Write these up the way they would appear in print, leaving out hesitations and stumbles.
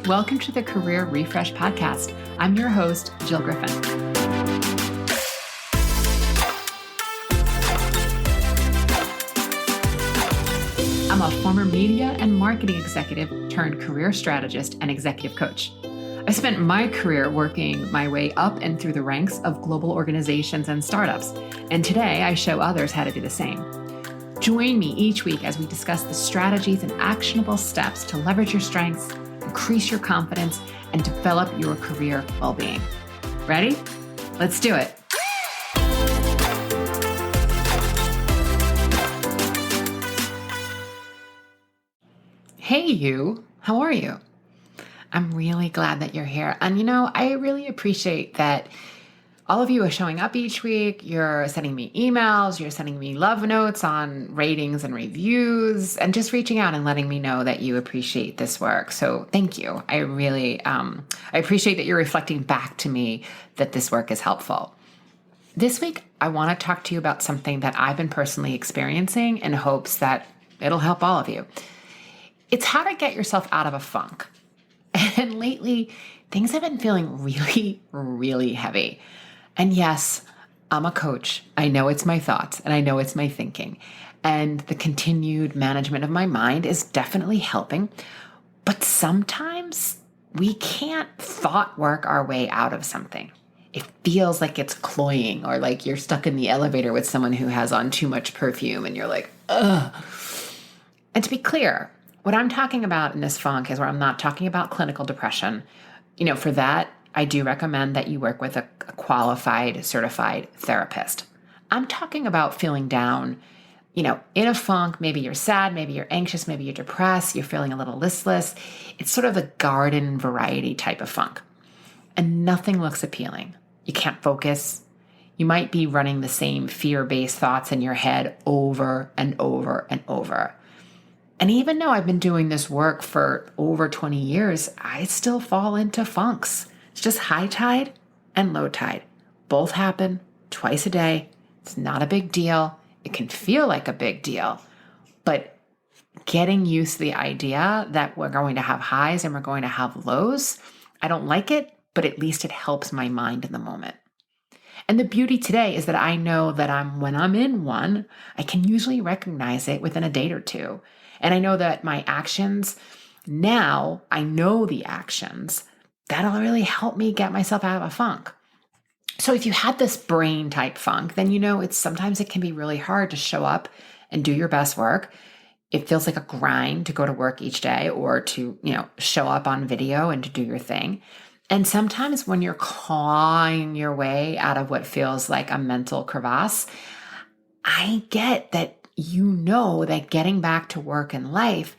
Welcome to the Career Refresh Podcast. I'm your host, Jill Griffin. I'm a former media and marketing executive turned career strategist and executive coach. I spent my career working my way up and through the ranks of global organizations and startups, and today I show others how to do the same. Join me each week as we discuss the strategies and actionable steps to leverage your strengths, increase your confidence, and develop your career well-being. Ready? Let's do it. Hey you, how are you? I'm really glad that you're here. And I really appreciate that all of you are showing up each week. You're sending me emails, you're sending me love notes on ratings and reviews, and just reaching out and letting me know that you appreciate this work. So thank you. I really, I appreciate that you're reflecting back to me that this work is helpful. This week, I want to talk to you about something that I've been personally experiencing in hopes that it'll help all of you. It's how to get yourself out of a funk. And lately, things have been feeling really, really heavy. And yes, I'm a coach. I know it's my thoughts and I know it's my thinking. And the continued management of my mind is definitely helping. But sometimes we can't thought work our way out of something. It feels like it's cloying, or like you're stuck in the elevator with someone who has on too much perfume and you're like, ugh. And to be clear, what I'm talking about in this funk is where I'm not talking about clinical depression. For that, I do recommend that you work with a qualified, certified therapist. I'm talking about feeling down, in a funk. Maybe you're sad, maybe you're anxious, maybe you're depressed, you're feeling a little listless. It's sort of a garden variety type of funk. And nothing looks appealing. You can't focus. You might be running the same fear-based thoughts in your head over and over and over. And even though I've been doing this work for over 20 years, I still fall into funks. It's just high tide and low tide. Both happen twice a day. It's not a big deal. It can feel like a big deal. But getting used to the idea that we're going to have highs and we're going to have lows, I don't like it, but at least it helps my mind in the moment. And the beauty today is that I know that when I'm in one, I can usually recognize it within a day or two. And I know that my actions, now I know the actions, that'll really help me get myself out of a funk. So if you had this brain type funk, then sometimes it can be really hard to show up and do your best work. It feels like a grind to go to work each day or to, show up on video and to do your thing. And sometimes when you're clawing your way out of what feels like a mental crevasse, I get that that getting back to work and life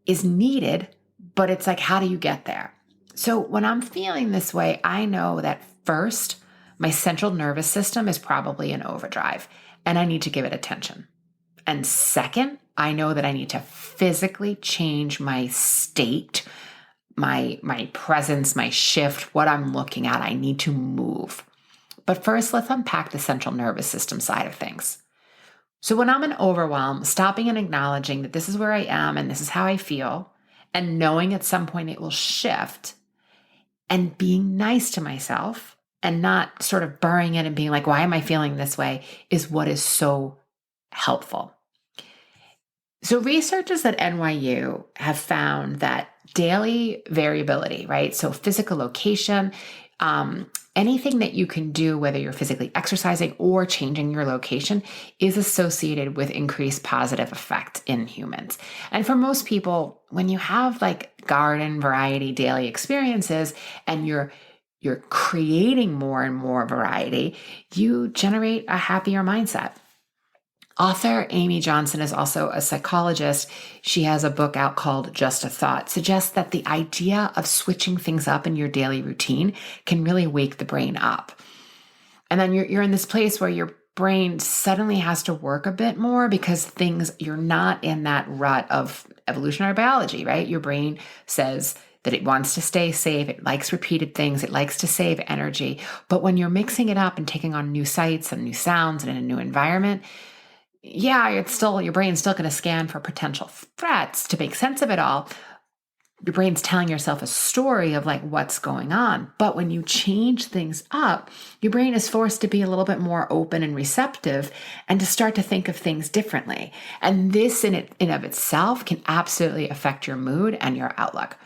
is needed, but it's like, how do you get there? So when I'm feeling this way, I know that first, my central nervous system is probably in overdrive and I need to give it attention. And second, I know that I need to physically change my state, my presence, my shift, what I'm looking at. I need to move. But first, let's unpack the central nervous system side of things. So when I'm in overwhelm, stopping and acknowledging that this is where I am and this is how I feel, and knowing at some point it will shift, and being nice to myself and not sort of burying it and being like, why am I feeling this way, is what is so helpful. So researchers at NYU have found that daily variability, right? So physical location, anything that you can do, whether you're physically exercising or changing your location, is associated with increased positive effect in humans. And for most people, when you have like garden variety daily experiences and you're creating more and more variety, you generate a happier mindset. Author Amy Johnson is also a psychologist. She has a book out called Just a Thought, suggests that the idea of switching things up in your daily routine can really wake the brain up. And then you're in this place where your brain suddenly has to work a bit more because you're not in that rut of evolutionary biology, right? Your brain says that it wants to stay safe. It likes repeated things. It likes to save energy. But when you're mixing it up and taking on new sights and new sounds and in a new environment, your brain's still going to scan for potential threats to make sense of it all. your brain's telling yourself a story of like what's going on. But when you change things up, your brain is forced to be a little bit more open and receptive and to start to think of things differently. And this in of itself can absolutely affect your mood and your outlook.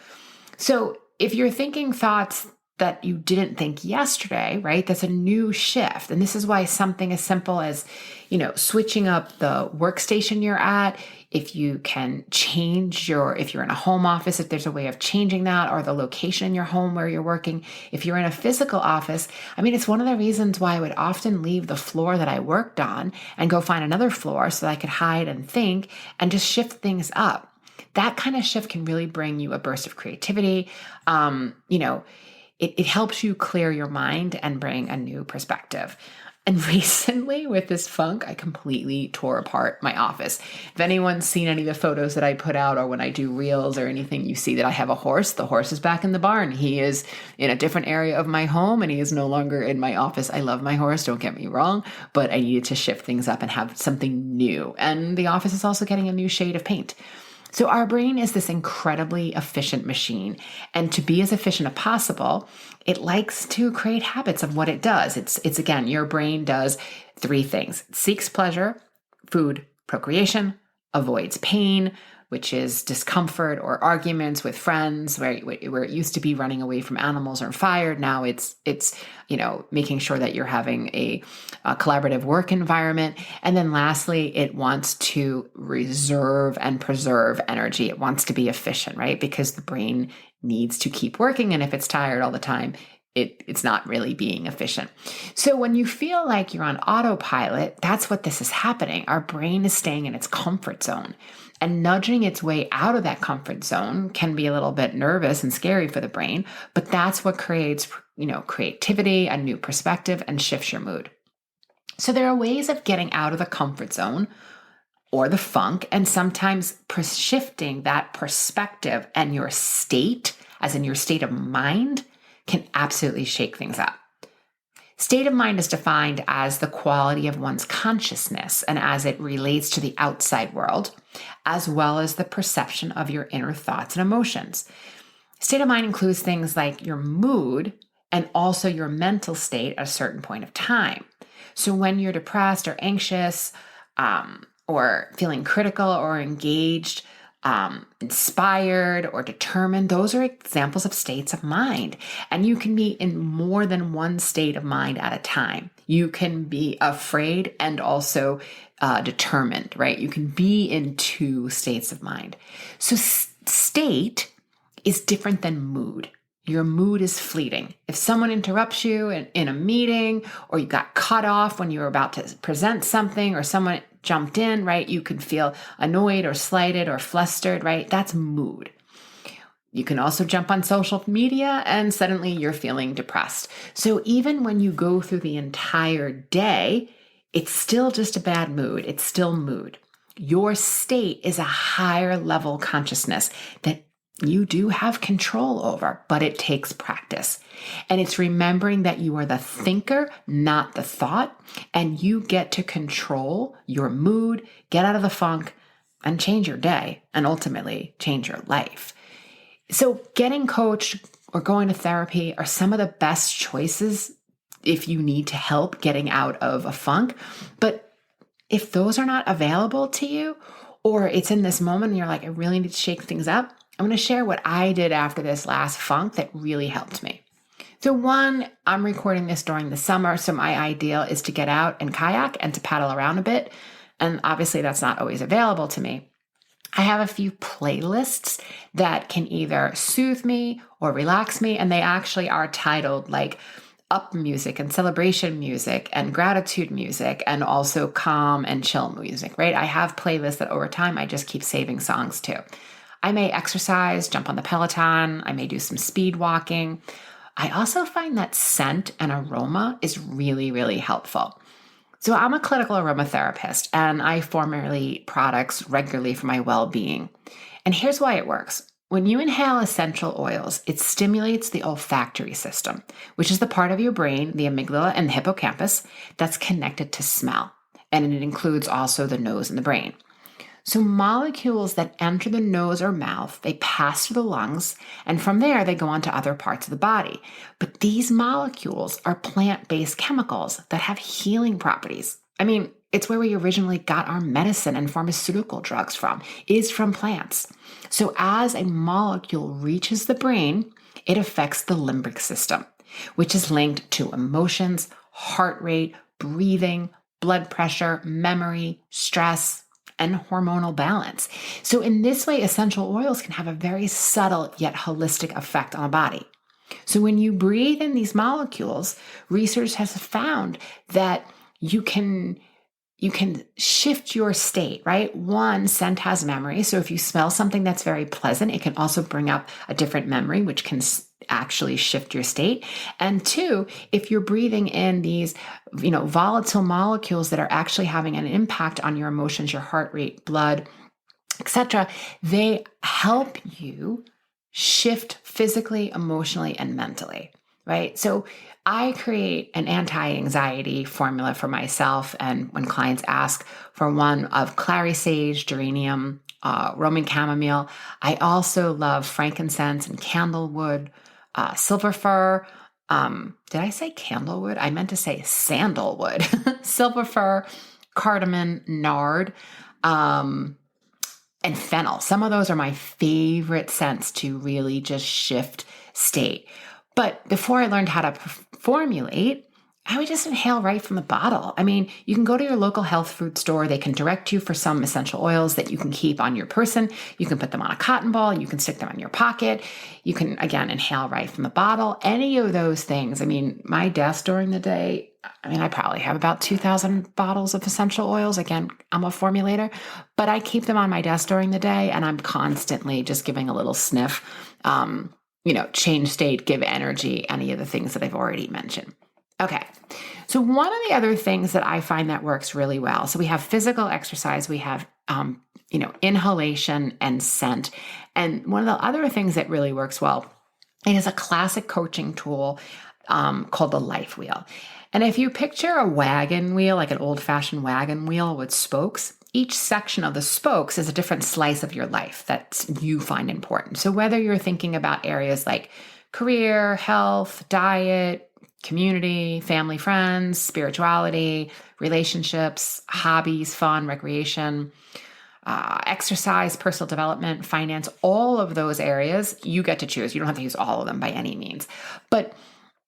So if you're thinking thoughts that you didn't think yesterday, right? That's a new shift. And this is why something as simple as, switching up the workstation you're at, if you can change if you're in a home office, if there's a way of changing that, or the location in your home where you're working, if you're in a physical office, it's one of the reasons why I would often leave the floor that I worked on and go find another floor so that I could hide and think and just shift things up. That kind of shift can really bring you a burst of creativity. It helps you clear your mind and bring a new perspective. And recently with this funk, I completely tore apart my office. If anyone's seen any of the photos that I put out or when I do reels or anything, you see that I have a horse. The horse is back in the barn. He is in a different area of my home and he is no longer in my office. I love my horse, don't get me wrong, but I needed to shift things up and have something new. And the office is also getting a new shade of paint. So our brain is this incredibly efficient machine. And to be as efficient as possible, it likes to create habits of what it does. It's again, your brain does three things. It seeks pleasure, food, procreation, avoids pain, which is discomfort or arguments with friends, where it used to be running away from animals or fire. Now it's making sure that you're having a collaborative work environment. And then lastly, it wants to reserve and preserve energy. It wants to be efficient, right? Because the brain needs to keep working. And if it's tired all the time, it's not really being efficient. So when you feel like you're on autopilot, that's what this is happening. Our brain is staying in its comfort zone, and nudging its way out of that comfort zone can be a little bit nervous and scary for the brain, but that's what creates, creativity, a new perspective, and shifts your mood. So there are ways of getting out of the comfort zone or the funk, and sometimes shifting that perspective and your state, as in your state of mind, can absolutely shake things up. State of mind is defined as the quality of one's consciousness and as it relates to the outside world, as well as the perception of your inner thoughts and emotions. State of mind includes things like your mood and also your mental state at a certain point of time. So when you're depressed or anxious, or feeling critical or engaged, inspired or determined, those are examples of states of mind. And you can be in more than one state of mind at a time. You can be afraid and also determined, right? You can be in two states of mind. So state is different than mood. Your mood is fleeting. If someone interrupts you in a meeting, or you got cut off when you were about to present something, or someone jumped in, right? You could feel annoyed or slighted or flustered, right? That's mood. You can also jump on social media and suddenly you're feeling depressed. So even when you go through the entire day, it's still just a bad mood. It's still mood. Your state is a higher level consciousness that you do have control over, but it takes practice. And it's remembering that you are the thinker, not the thought, and you get to control your mood, get out of the funk, and change your day, and ultimately change your life. So getting coached or going to therapy are some of the best choices if you need to help getting out of a funk. But if those are not available to you, or it's in this moment and you're like, I really need to shake things up, I'm going to share what I did after this last funk that really helped me. So one, I'm recording this during the summer, so my ideal is to get out and kayak and to paddle around a bit. And obviously that's not always available to me. I have a few playlists that can either soothe me or relax me, and they actually are titled like up music and celebration music and gratitude music and also calm and chill music, right? I have playlists that over time I just keep saving songs to. I may exercise, jump on the Peloton. I may do some speed walking. I also find that scent and aroma is really, really helpful. So I'm a clinical aromatherapist and I formulate products regularly for my well-being. And here's why it works. When you inhale essential oils, it stimulates the olfactory system, which is the part of your brain, the amygdala and the hippocampus, that's connected to smell. And it includes also the nose and the brain. So molecules that enter the nose or mouth, they pass through the lungs, and from there they go on to other parts of the body. But these molecules are plant-based chemicals that have healing properties. I mean, it's where we originally got our medicine and pharmaceutical drugs from, is from plants. So as a molecule reaches the brain, it affects the limbic system, which is linked to emotions, heart rate, breathing, blood pressure, memory, stress, and hormonal balance. So in this way, essential oils can have a very subtle yet holistic effect on the body. So when you breathe in these molecules, research has found that you can shift your state, right? One, scent has memory. So if you smell something that's very pleasant, it can also bring up a different memory, which can actually shift your state. And two, if you're breathing in these, volatile molecules that are actually having an impact on your emotions, your heart rate, blood, etc., they help you shift physically, emotionally, and mentally, right? So I create an anti-anxiety formula for myself. And when clients ask for one of clary sage, geranium, Roman chamomile, I also love frankincense and candlewood, silver fir. Did I say candlewood? I meant to say sandalwood, silver fir, cardamom, nard, and fennel. Some of those are my favorite scents to really just shift state. But before I learned how to formulate, I would just inhale right from the bottle. I mean, you can go to your local health food store. They can direct you for some essential oils that you can keep on your person. You can put them on a cotton ball. You can stick them in your pocket. You can, again, inhale right from the bottle. Any of those things. I mean, my desk during the day, I probably have about 2,000 bottles of essential oils. Again, I'm a formulator, but I keep them on my desk during the day, and I'm constantly just giving a little sniff, change state, give energy, any of the things that I've already mentioned. Okay. So one of the other things that I find that works really well, so we have physical exercise, we have, inhalation and scent. And one of the other things that really works well, it is a classic coaching tool called the life wheel. And if you picture a wagon wheel, like an old-fashioned wagon wheel with spokes, each section of the spokes is a different slice of your life that you find important. So whether you're thinking about areas like career, health, diet, community, family, friends, spirituality, relationships, hobbies, fun, recreation, exercise, personal development, finance, all of those areas, you get to choose. You don't have to use all of them by any means. But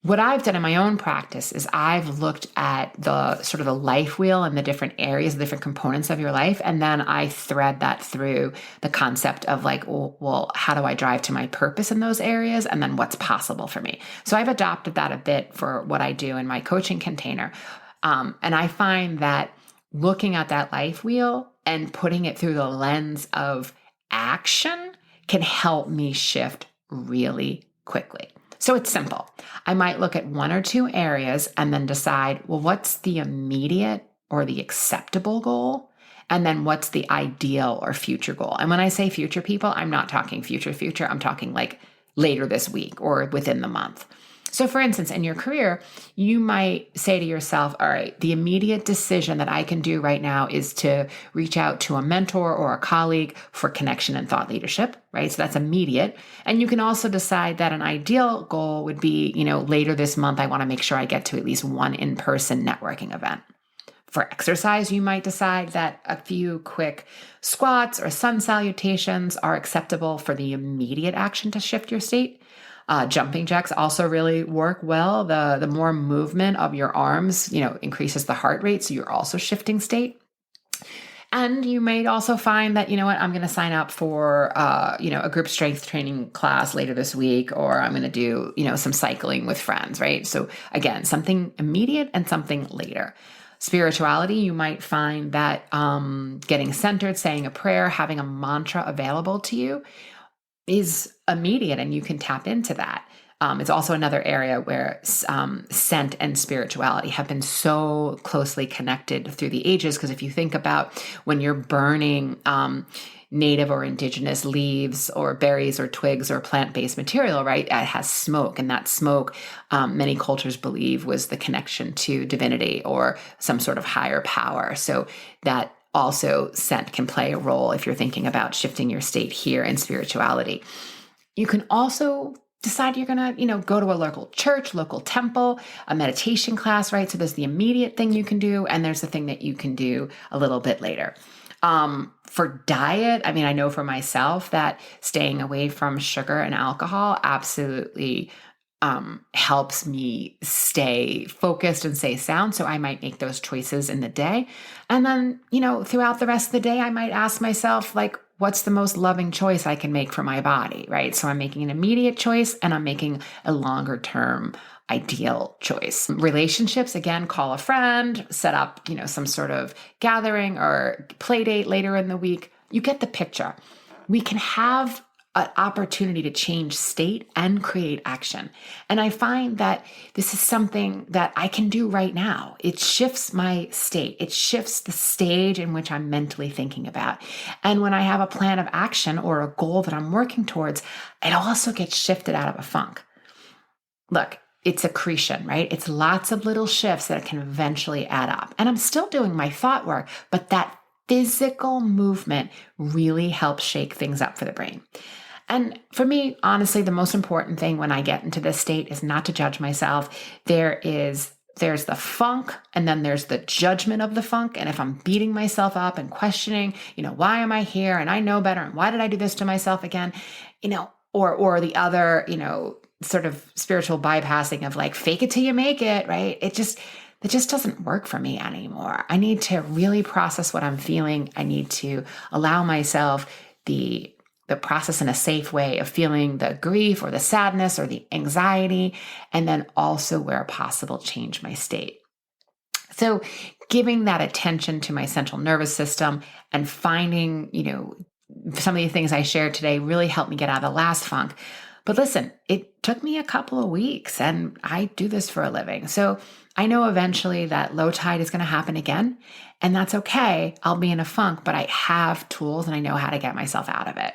what I've done in my own practice is I've looked at the sort of the life wheel and the different areas, the different components of your life. And then I thread that through the concept of like, well, how do I drive to my purpose in those areas? And then what's possible for me? So I've adopted that a bit for what I do in my coaching container. And I find that looking at that life wheel and putting it through the lens of action can help me shift really quickly. So it's simple. I might look at one or two areas and then decide, well, what's the immediate or the acceptable goal? And then what's the ideal or future goal? And when I say future, people, I'm not talking future. I'm talking like later this week or within the month. So for instance, in your career, you might say to yourself, all right, the immediate decision that I can do right now is to reach out to a mentor or a colleague for connection and thought leadership, right? So that's immediate. And you can also decide that an ideal goal would be, later this month, I want to make sure I get to at least one in-person networking event. For exercise, you might decide that a few quick squats or sun salutations are acceptable for the immediate action to shift your state. Jumping jacks also really work well. The more movement of your arms, increases the heart rate. So you're also shifting state. And you may also find that, I'm going to sign up for, a group strength training class later this week, or I'm going to do, some cycling with friends, right? So again, something immediate and something later. Spirituality, you might find that getting centered, saying a prayer, having a mantra available to you is immediate, and you can tap into that. It's also another area where scent and spirituality have been so closely connected through the ages. Because if you think about when you're burning native or indigenous leaves or berries or twigs or plant-based material, right, it has smoke. And that smoke, many cultures believe, was the connection to divinity or some sort of higher power. So that also scent can play a role if you're thinking about shifting your state here in spirituality. You can also decide you're going to, go to a local church, local temple, a meditation class, right? So there's the immediate thing you can do, and there's the thing that you can do a little bit later. For diet, I know for myself that staying away from sugar and alcohol absolutely helps me stay focused and stay sound. So I might make those choices in the day. And then, throughout the rest of the day, I might ask myself, like, what's the most loving choice I can make for my body, right? So I'm making an immediate choice and I'm making a longer term ideal choice. Relationships, again, call a friend, set up, some sort of gathering or play date later in the week. You get the picture. We can have an opportunity to change state and create action. And I find that this is something that I can do right now. It shifts my state. It shifts the stage in which I'm mentally thinking about. And when I have a plan of action or a goal that I'm working towards, it also gets shifted out of a funk. Look, it's accretion, right? It's lots of little shifts that can eventually add up. And I'm still doing my thought work, but that physical movement really helps shake things up for the brain. And for me, honestly, the most important thing when I get into this state is not to judge myself. There's the funk, and then there's the judgment of the funk. And if I'm beating myself up and questioning, why am I here? And I know better. And why did I do this to myself again? Or the other, sort of spiritual bypassing of like, fake it till you make it, right? It just doesn't work for me anymore. I need to really process what I'm feeling. I need to allow myself the process in a safe way of feeling the grief or the sadness or the anxiety, and then also where possible, change my state. So giving that attention to my central nervous system and finding, some of the things I shared today really helped me get out of the last funk. But listen, it took me a couple of weeks, and I do this for a living. So I know eventually that low tide is going to happen again, and that's okay. I'll be in a funk, but I have tools and I know how to get myself out of it.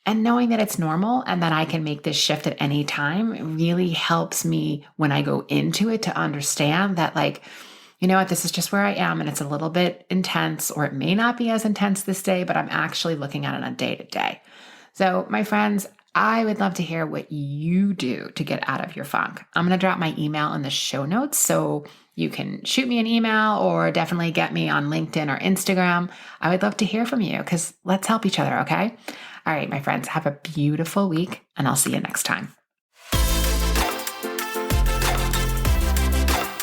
And knowing that it's normal and that I can make this shift at any time really helps me when I go into it to understand that, like, this is just where I am, and it's a little bit intense, or it may not be as intense this day, but I'm actually looking at it on a day to day. So my friends, I would love to hear what you do to get out of your funk. I'm going to drop my email in the show notes, so you can shoot me an email or definitely get me on LinkedIn or Instagram. I would love to hear from you, because let's help each other, okay? All right, my friends, have a beautiful week, and I'll see you next time.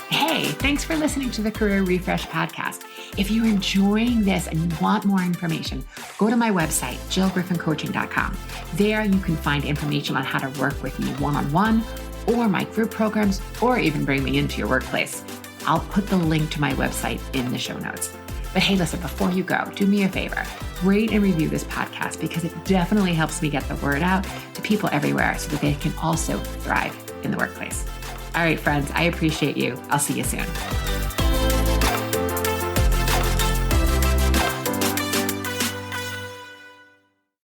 Hey, thanks for listening to the Career Refresh podcast. If you're enjoying this and you want more information, go to my website, jillgriffincoaching.com. There you can find information on how to work with me one-on-one, or my group programs, or even bring me into your workplace. I'll put the link to my website in the show notes. But hey, listen, before you go, do me a favor, rate and review this podcast, because it definitely helps me get the word out to people everywhere so that they can also thrive in the workplace. All right, friends, I appreciate you. I'll see you soon.